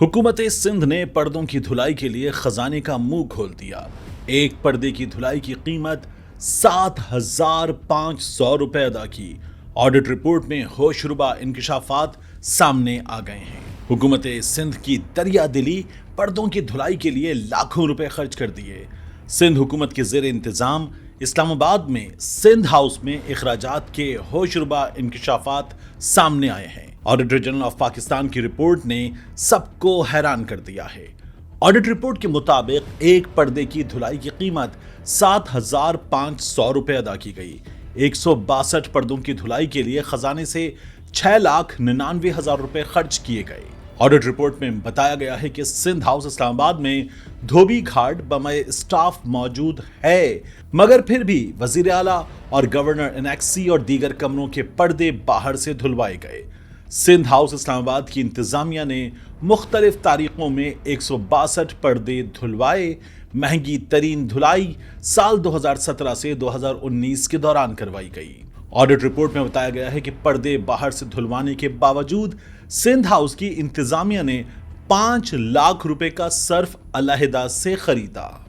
हुकूमत सिंध ने पर्दों की धुलाई के लिए खजाने का मुंह खोल दिया। एक पर्दे की धुलाई की कीमत 7,500 रुपए अदा की। ऑडिट रिपोर्ट में होशरुबा इंकशाफात सामने आ गए हैं। हुकूमत सिंध की दरिया दिली पर्दों की धुलाई के लिए लाखों रुपए खर्च कर दिए। सिंध हुकूमत के जेर इंतजाम इस्लामाबाद में सिंध हाउस में इखराजात के होशरुबा इंकशाफात सामने आए हैं। ऑडिटर जनरल ऑफ पाकिस्तान की रिपोर्ट ने सबको हैरान कर दिया है। ऑडिट रिपोर्ट के मुताबिक एक पर्दे की धुलाई की कीमत 7,500 रुपए अदा की गई। 162 पर्दों की धुलाई के लिए खजाने से 6,99,000 रुपए खर्च किए गए। ऑडिट रिपोर्ट में बताया गया है कि सिंध हाउस इस्लामाबाद में धोबी घाट बमए स्टाफ मौजूद है, मगर फिर भी वजीर आला और गवर्नर एनेक्सी और दीगर कमरों के पर्दे बाहर से धुलवाए गए। सिंध हाउस इस्लामाबाद की इंतजामिया ने मुख्तलिफ तारीखों में 162 पर्दे धुलवाए। महंगी तरीन धुलाई साल 2017 से 2019 के दौरान करवाई गई। ऑडिट रिपोर्ट में बताया गया है कि पर्दे बाहर से धुलवाने के बावजूद सिंध हाउस की इंतजामिया ने 5 लाख रुपए का सर्फ अलहदा से खरीदा।